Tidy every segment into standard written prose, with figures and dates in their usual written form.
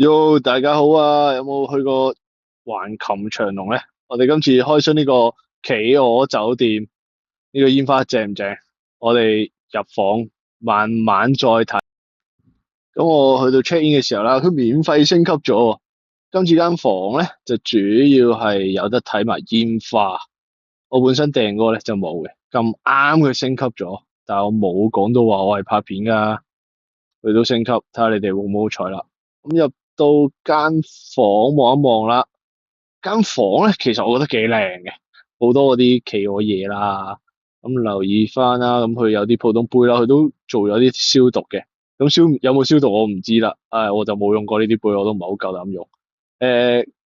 Yo，大家好啊！有冇去過橫琴長隆咧？我哋今次開箱呢個企鵝酒店，呢個煙花正唔正？我哋入房慢慢再睇。咁我去到 check in 嘅時候啦，佢免費升級咗喎。今次間房咧就主要係有得睇埋煙花。我本身訂嗰個咧就冇嘅，咁啱佢升級咗，但係我冇講到話我係拍片㗎。佢都升級，睇下你哋會唔會好彩啦。咁入到間房望一望啦，間房咧其實我覺得幾靚嘅，好多嗰啲企鵝嘢啦。咁留意翻啦，咁佢有啲普通杯啦，佢都做咗啲消毒嘅。咁有冇消毒我唔知啦，我就冇用過呢啲杯，我都唔係好夠膽用。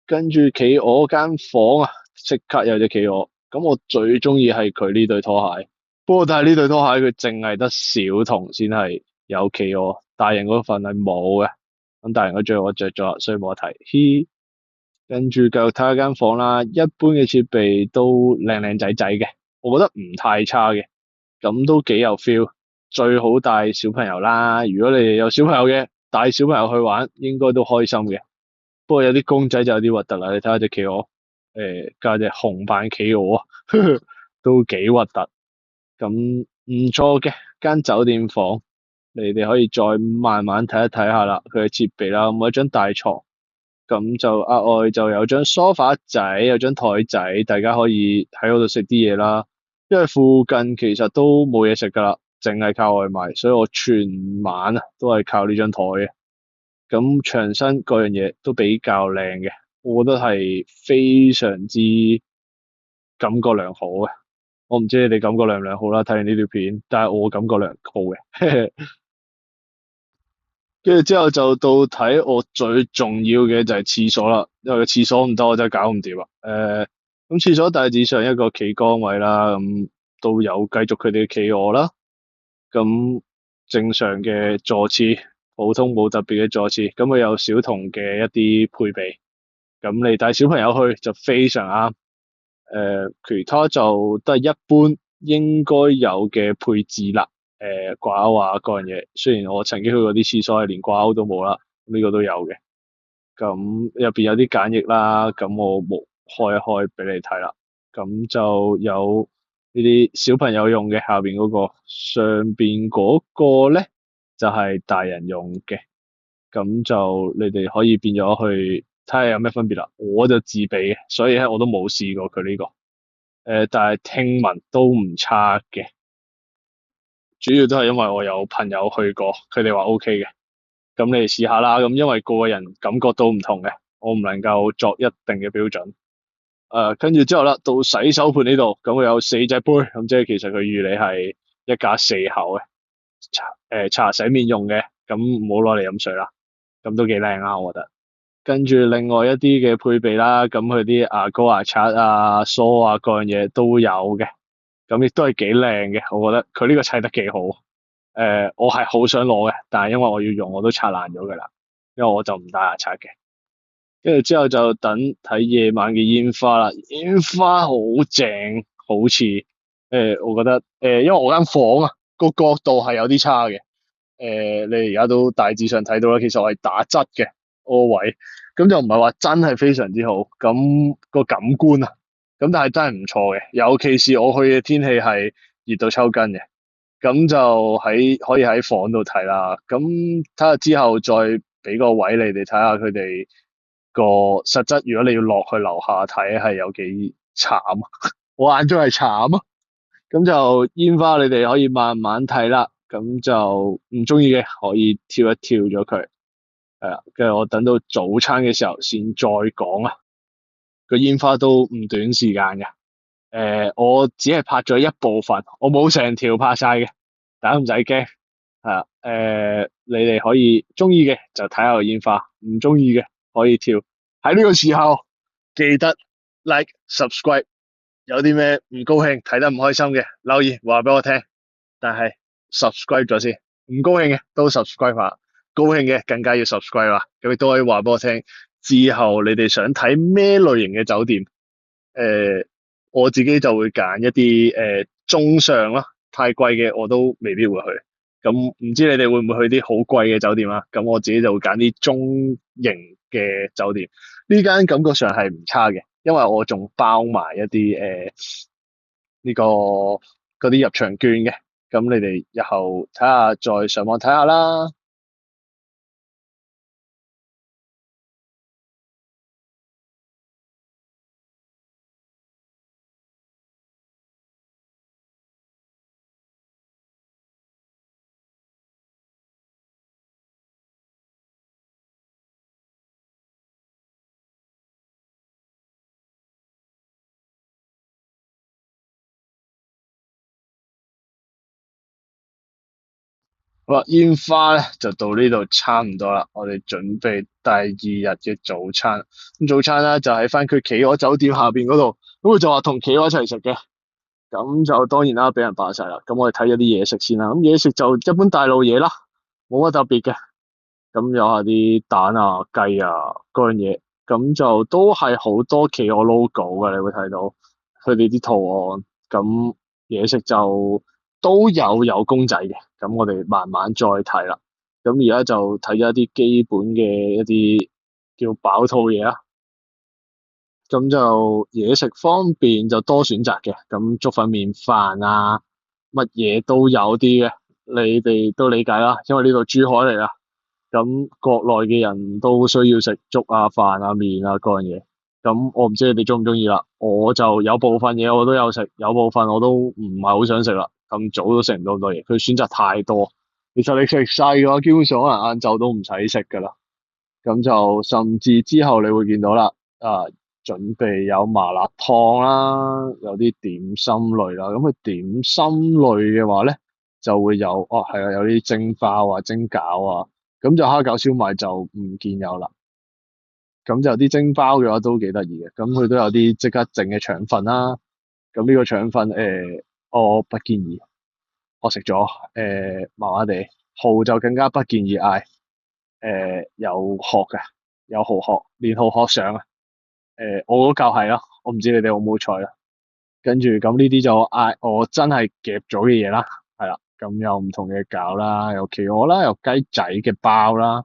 跟住企鵝間房啊，即刻有隻企鵝。咁我最中意係佢呢對拖鞋，不過但係呢對拖鞋佢淨係得小童先係有企鵝，大型嗰份係冇嘅。咁大型嗰最我着咗，所以冇得睇。嘻，跟住繼續睇下間房啦，一般嘅設備都靚靚仔仔嘅，我覺得唔太差嘅，咁都幾有 feel。最好帶小朋友啦，如果你哋有小朋友嘅，帶小朋友去玩應該都開心嘅。不過有啲公仔就有啲核突啦，你睇下隻企鵝，加隻紅扮企鵝啊，都幾核突。咁唔錯嘅間酒店房，你哋可以再慢慢睇一睇下啦，佢嘅設備啦，咁一張大床，咁就額外就有張梳化仔，有張台仔，大家可以喺嗰度食啲嘢啦。因為附近其實都冇嘢食噶啦，淨係靠外賣，所以我全晚啊都係靠呢張台嘅。咁牆身嗰樣嘢都比較靚嘅，我覺得係非常之感覺良好嘅。我唔知你哋感覺良唔良好啦，睇完呢條片，但係我感覺良好嘅。跟住之後就到睇我最重要嘅就係廁所啦，因為個廁所唔得我真係搞唔掂啊。咁廁所大致上一個企缸位啦，咁都有繼續佢哋嘅企鵝啦。咁正常嘅座廁，普通冇特別嘅座廁，咁佢有小童嘅一啲配備，咁你帶小朋友去就非常啱。其他就都係一般應該有嘅配置啦。掛鈎啊嗰樣嘢，雖然我曾經去過啲廁所係連掛鈎都冇啦，呢個都有嘅。咁入邊有啲梘液啦，咁我冇開一開俾你睇啦。咁就有呢啲小朋友用嘅，下邊嗰個，上邊嗰個咧就係大人用嘅。咁就你哋可以變咗去睇下有咩分別啦。我就自備嘅，所以咧我都冇試過佢呢個。但係聽聞都唔差嘅，主要都係因為我有朋友去過，佢哋話 OK 嘅。咁你哋試下啦。咁因為個個人感覺都唔同嘅，我唔能夠作一定嘅標準。跟住之後啦，到洗手盤呢度，咁佢有4隻杯，咁即係其實佢預你係一家4口嘅茶洗面用嘅，咁唔好攞嚟飲水啦。咁都幾靚啦，我覺得。跟住另外一啲嘅配備啦，咁佢啲牙膏、牙刷啊、梳啊各樣嘢都有嘅，咁亦都係幾靚嘅，我覺得佢呢個砌得幾好。我係好想攞嘅，但係因為我要用，我都刷爛咗㗎啦，因為我就唔帶牙刷嘅。跟住之後就等睇夜晚嘅煙花啦，煙花好正，好似我覺得因為我間房啊個角度係有啲差嘅。你而家都大致上睇到啦，其實我係打側嘅個位，咁就唔係話真係非常之好，咁個感官啊，咁但係真係唔錯嘅，尤其是我去嘅天氣係熱到抽筋嘅，咁就可以喺房度睇啦，咁睇下之後再俾個位你哋睇下佢哋個實質，如果你要落去樓下睇係有幾慘啊，我眼中係慘啊。咁就煙花你哋可以慢慢睇啦，咁就唔中意嘅可以跳一跳咗佢，係啦，跟住我等到早餐嘅時候先再講啊。個煙花都唔短時間嘅，我只係拍咗一部分，我冇成條拍晒嘅，大家唔使驚，係啦，你哋可以中意嘅就睇下個煙花，唔中意嘅可以跳。喺呢個時候記得 like subscribe。有啲咩唔高興睇得唔開心嘅留言話俾我聽，但係 subscribe 咗先，唔高興嘅都 subscribe 下，高興嘅更加要 subscribe 啦。咁亦都可以話俾我聽，之後你哋想睇咩類型嘅酒店？我自己就會揀一啲中上啦，太貴嘅我都未必會去。咁唔知你哋會唔會去啲好貴嘅酒店啊？咁我自己就會揀啲中型嘅酒店。呢間感覺上係唔差嘅，因為我仲包埋一啲呢個嗰啲入場券嘅。咁你哋日後睇下，再上網睇下啦。好啦，煙花咧就到呢度差唔多啦，我哋準備第二日嘅早餐。咁早餐咧就喺翻佢企鵝酒店下邊嗰度，咁佢就話同企鵝一齊食嘅。咁就當然啦，俾人霸晒啦。咁我哋睇咗啲嘢食先啦。咁嘢食就一般大路嘢啦，冇乜特別嘅。咁有下啲蛋啊、雞啊嗰樣嘢，咁就都係好多企鵝 logo 嘅，你會睇到佢哋啲圖案。咁嘢食就都有公仔嘅，咁我哋慢慢再睇啦。咁而家就睇咗一啲基本嘅一啲叫飽肚嘢啦。咁就嘢食方面就多選擇嘅，咁粥粉麵飯啊，乜嘢都有啲嘅，你哋都理解啦，因為呢度珠海嚟啦。咁國內嘅人都需要食粥啊、飯啊、麵啊嗰樣嘢。咁我唔知你哋中唔中意啦。我就有部分嘢我都有食，有部分我都唔係好想食啦。咁早都食唔到咁多嘢，佢選擇太多。其實你食晒嘅話，基本上可能晏晝都唔使食噶啦。咁就甚至之後你會見到啦，準備有麻辣燙啦，有啲點心類啦。咁佢點心類嘅話咧，就會有係啊，有啲蒸包啊、蒸餃啊。咁就蝦餃燒賣就唔見有啦。咁就啲蒸包嘅話都幾得意嘅，咁佢都有啲即刻整嘅腸粉啦。咁呢個腸粉我不建議，我食咗麻麻地，蠔就更加不建議嗌。有殼嘅，有蠔殼，連蠔殼上啊。我嗰嚿係咯，我唔知你哋有冇彩啦。跟住咁呢啲就嗌我真係夾咗嘅嘢啦，係啦。咁有唔同嘅餃啦，有企鵝啦，有雞仔嘅包啦。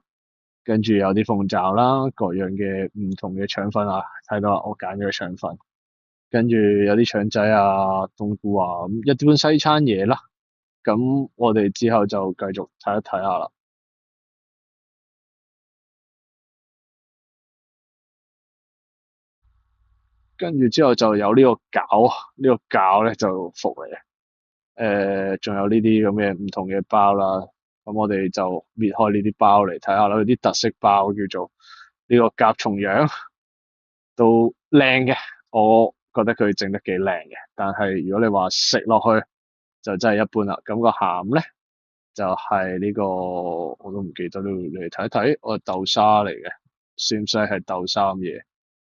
跟住有啲鳳爪啦，各樣嘅唔同嘅腸粉啊，睇到啦，我揀咗個腸粉。跟住有啲腸仔啊、冬菇啊，咁一般西餐嘢啦。咁我哋之後就繼續睇一睇下啦。跟住之後就有呢個餃，呢個餃咧就服嚟嘅。仲有呢啲咁嘅唔同嘅包啦。咁我哋就搣開呢啲包嚟睇下啦。有啲特色包叫做呢個甲蟲樣，都靚嘅，我覺得佢整得幾靚嘅。但係如果你話食落去就真係一般啦。咁個餡咧就係呢個我都唔記得啦，你嚟睇一睇，我係豆沙嚟嘅，算唔算係豆沙咁嘢？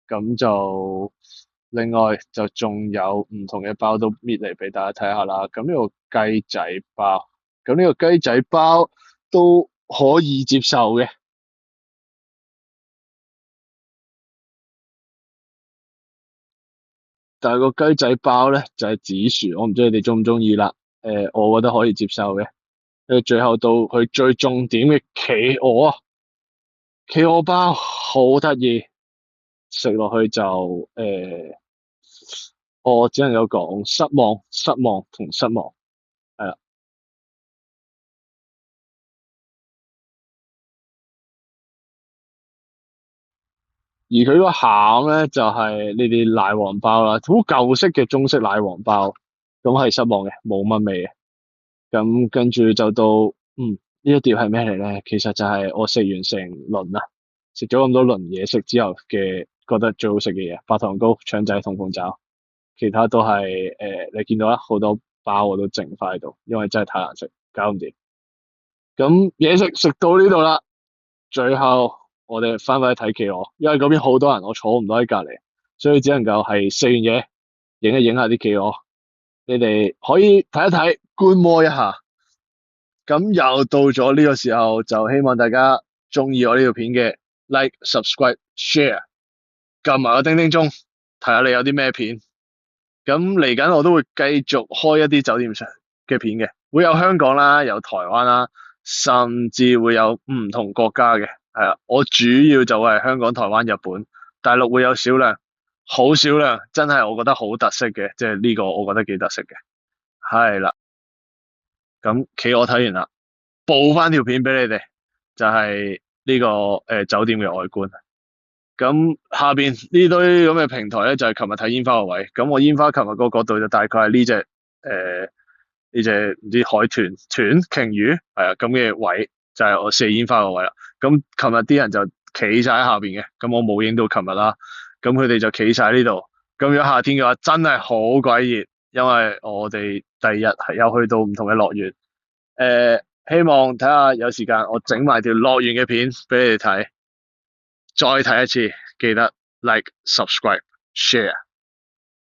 咁就另外就仲有唔同嘅包都搣嚟俾大家睇下啦。咁呢個雞仔包，咁呢個雞仔包都可以接受嘅。但係個雞仔包咧就係紫薯，我唔知你哋中唔中意啦。我覺得可以接受嘅。最後到佢最重點嘅企鵝啊，企鵝包好得意，食落去就我只能夠講失望、失望同失望，係啦。而佢個餡咧就係呢啲奶黃包啦，好舊式嘅中式奶黃包，咁係失望嘅，冇乜味嘅。咁跟住就到呢一碟係咩嚟咧？其實就係我食完成輪啊，食咗咁多輪嘢食之後嘅覺得最好食嘅嘢，白糖糕、腸仔同鳳爪，其他都係你見到啦，好多包我都剩翻喺度，因為真係太難食，搞唔掂。咁嘢食食到呢度啦，最後我哋翻返去睇企鵝，因為嗰邊好多人，我坐唔到喺隔離，所以只能夠係食完嘢影一影下啲企鵝，你哋可以睇一睇，觀摩一下。咁又到咗呢個時候，就希望大家中意我呢條片嘅 like、subscribe、share，撳埋個叮叮鐘，睇下你有啲咩片。咁嚟緊我都會繼續開一啲酒店上嘅片嘅。會有香港啦，有台灣啦，甚至會有唔同國家嘅。係啊，我主要就會係香港、台灣、日本，大陸會有少量，好少量，真係我覺得好特色嘅，即係呢個我覺得幾特色嘅。係啦，咁企鵝睇完啦，報翻條片俾你哋，就係呢個酒店嘅外觀。咁下邊呢堆咁嘅平台咧，就係琴日睇煙花個位。咁我煙花琴日個角度就大概係呢隻呢隻唔知海豚鯨魚係啊咁嘅位，就係我射煙花個位啦。咁琴日啲人就企晒喺下邊嘅，咁我冇影到琴日啦。咁佢哋就企晒呢度。咁如果夏天嘅話，真係好鬼熱，因為我哋第二日係有去到唔同嘅樂園。希望睇下有時間我整埋條樂園嘅片俾你哋睇。再睇一次，記得 like、subscribe、share，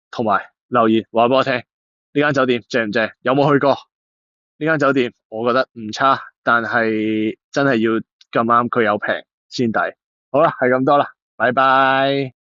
同埋留言話俾我聽，呢間酒店正唔正？有冇去過？呢間酒店我覺得唔差，但係真係要咁啱佢有平先抵。好啦，係咁多啦，拜拜。